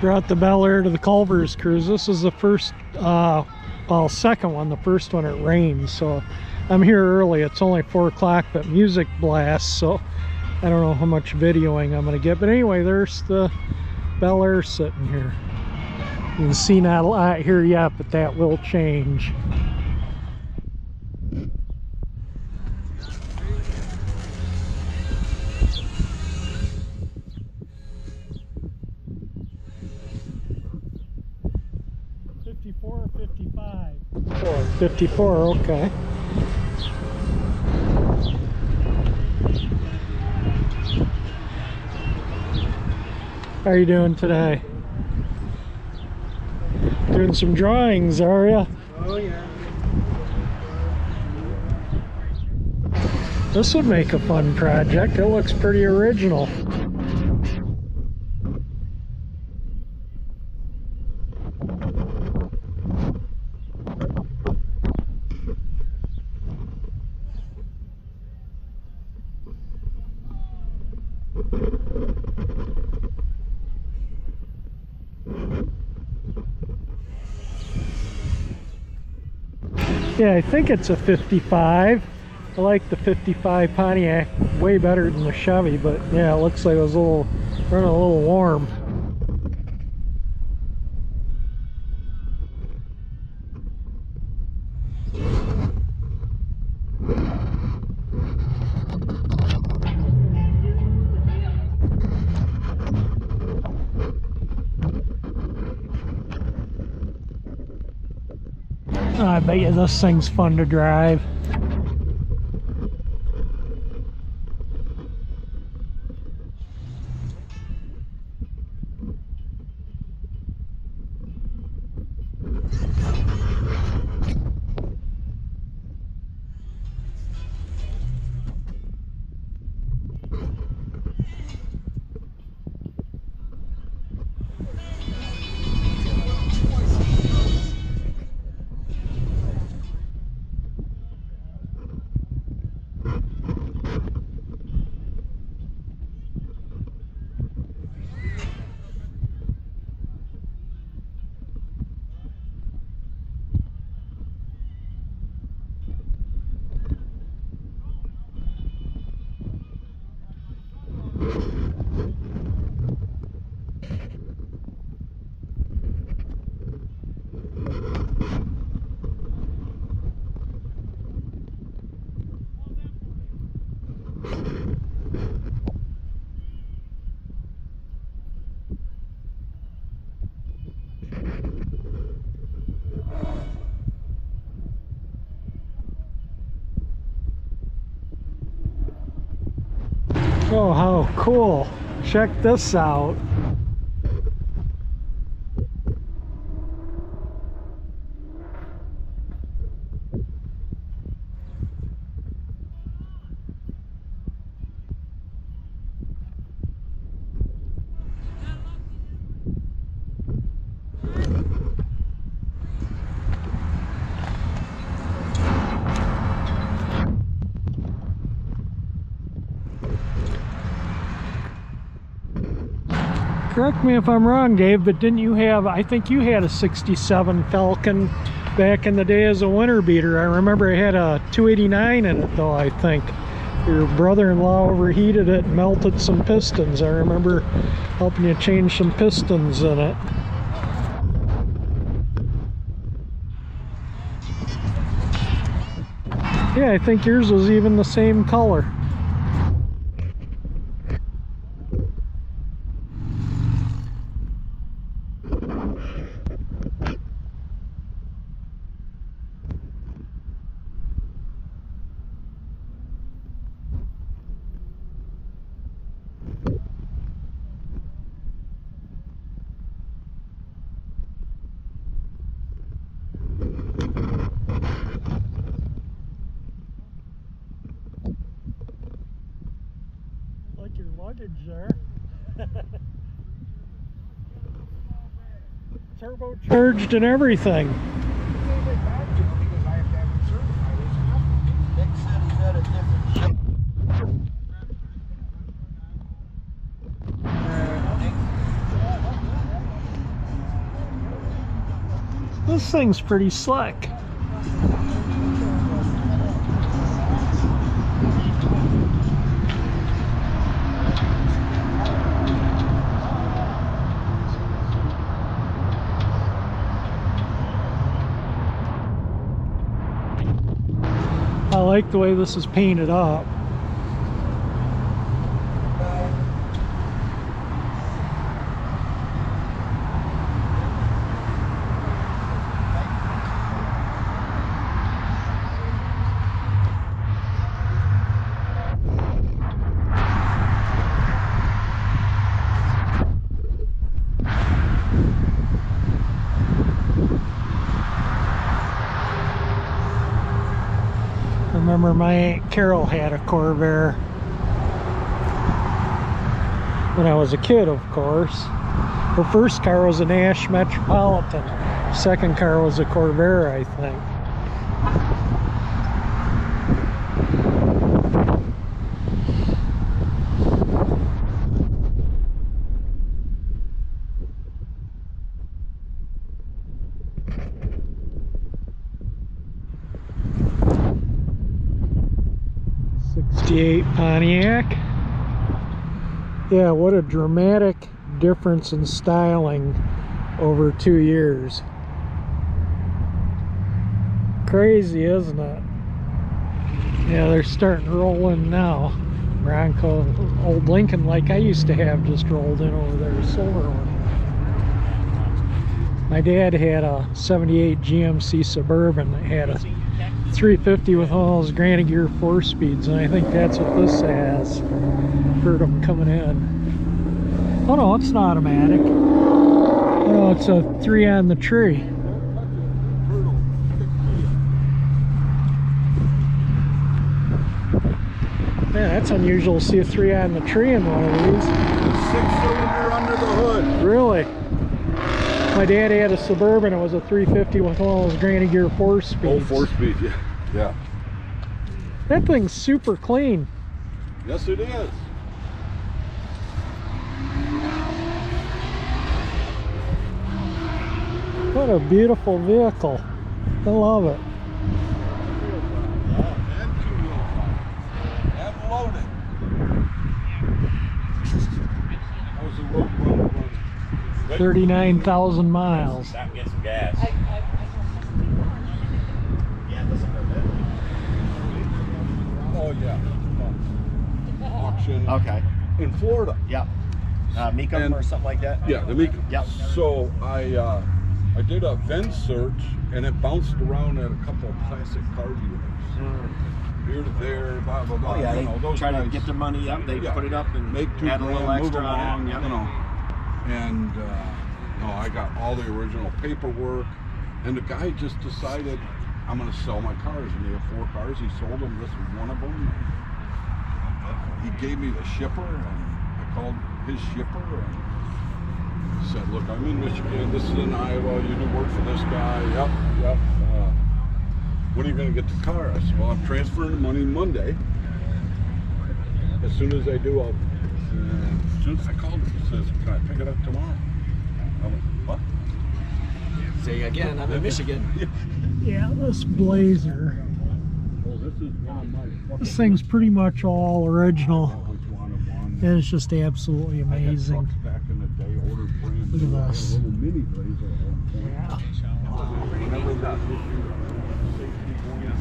brought the Bel Air to the Culver's cruise. This is the first, well, second one. The first one it rained, so I'm here early. It's only 4 o'clock, but music blasts, so I don't know how much videoing I'm going to get. But anyway, there's the Bel Air sitting here. You can see not a lot here yet, but that will change. Or 55? 54, okay. How are you doing today? Doing some drawings, are you? Oh yeah. This would make a fun project. It looks pretty original. Yeah, I think it's a 55. I like the 55 Pontiac way better than the Chevy, but yeah, it looks like it was running a little warm. Oh, I bet you this thing's fun to drive. Oh, how cool. Check this out. Correct me if I'm wrong, Dave, but didn't you have, I think you had a 67 Falcon back in the day as a winter beater. I remember it had a 289 in it though, I think. Your brother-in-law overheated it and melted some pistons. I remember helping you change some pistons in it. Yeah, I think yours was even the same color. Like your luggage there. Turbocharged and everything. This thing's pretty slick. I like the way this is painted up. Remember my Aunt Carol had a Culver when I was a kid, of course. Her first car was a Nash Metropolitan. Second car was a Culver, I think. '68 Pontiac. Yeah, what a dramatic difference in styling over 2 years. Crazy, isn't it? Yeah, they're starting to roll in now. Bronco, old Lincoln, like I used to have, just rolled in over there, a silver one. My dad had a '78 GMC Suburban that had a 350 with all those Granny Gear 4-speeds, and I think that's what this has. Heard them coming in. Oh no, it's an automatic. Oh no, it's a 3 on the tree. Man, that's unusual to see a 3 on the tree in one of these. 6-cylinder under the hood. Really? My dad had a Suburban. It was a 350 with all those Granny Gear 4-speeds. Oh, 4-speed, yeah. Yeah. That thing's super clean. Yes, it is. What a beautiful vehicle. I love it. And 2-wheel drive. And loaded. That was a road run. 39,000 miles. Stop and get some gas. Oh, yeah. Auction. Okay. In Florida. Yep. Mecum or something like that? Yeah, the Mecum. Yep. So I did a VIN search and it bounced around at a couple of classic car dealers. Here to there, blah, blah, blah. Oh, yeah, you know, they those try to guys, get their money up, they put it up and make add a little $2,000, extra move on along, it. Yep. you know. And no, I got all the original paperwork, and the guy just decided I'm going to sell my cars, and he had 4 cars. He sold them. This was one of them. He gave me the shipper, and I called his shipper and said, "Look, I'm in Michigan. This is in Iowa. You do work for this guy." Yep. When are you going to get the car? I said, "Well, I'm transferring the money Monday. As soon as I do, I'll." As soon as I called him, he says, "Can I pick it up tomorrow?" I went, "What?" Say again, I'm in Michigan. Yeah, this Blazer. Oh, this is one of my. This thing's pretty much all original. One. And it's just absolutely I had amazing. trucks back in the day, ordered brand Look at new. I had this. a little mini Blazer at one point. Yeah. Whenever that issue, safety going on,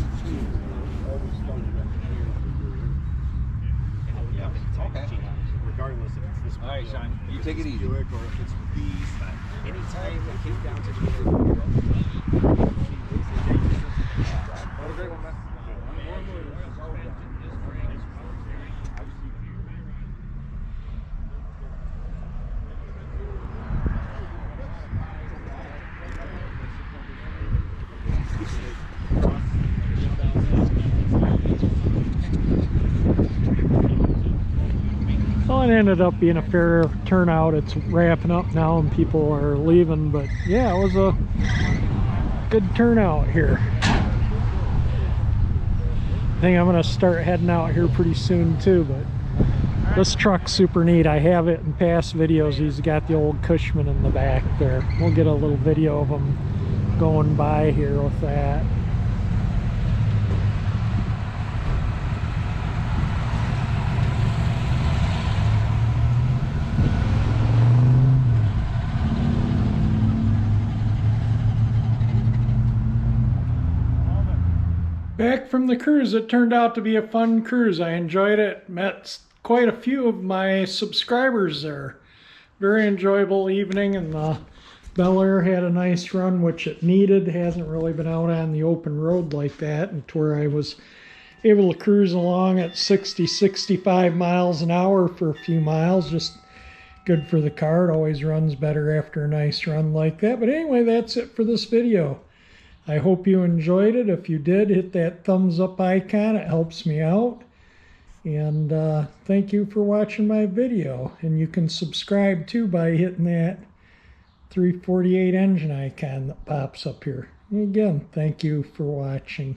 always started that chain Okay. Regardless if it's this. All right, Sean. You take it easy. Or if it's these. Anytime it came down to the. Have a great one, man. Well, it ended up being a fair turnout. It's wrapping up now and people are leaving, but yeah, it was a good turnout here. I think I'm gonna start heading out here pretty soon too, but this truck's super neat. I have it in past videos. He's got the old Cushman in the back there. We'll get a little video of him going by here with that. Back from the cruise, it turned out to be a fun cruise. I enjoyed it. Met quite a few of my subscribers there. Very enjoyable evening, and the Bel Air had a nice run, which it needed. Hasn't really been out on the open road like that, and to where I was able to cruise along at 60, 65 miles an hour for a few miles. Just good for the car. It always runs better after a nice run like that. But anyway, that's it for this video. I hope you enjoyed it. If you did, hit that thumbs up icon. It helps me out. And thank you for watching my video. And you can subscribe too by hitting that 348 engine icon that pops up here. And again, thank you for watching.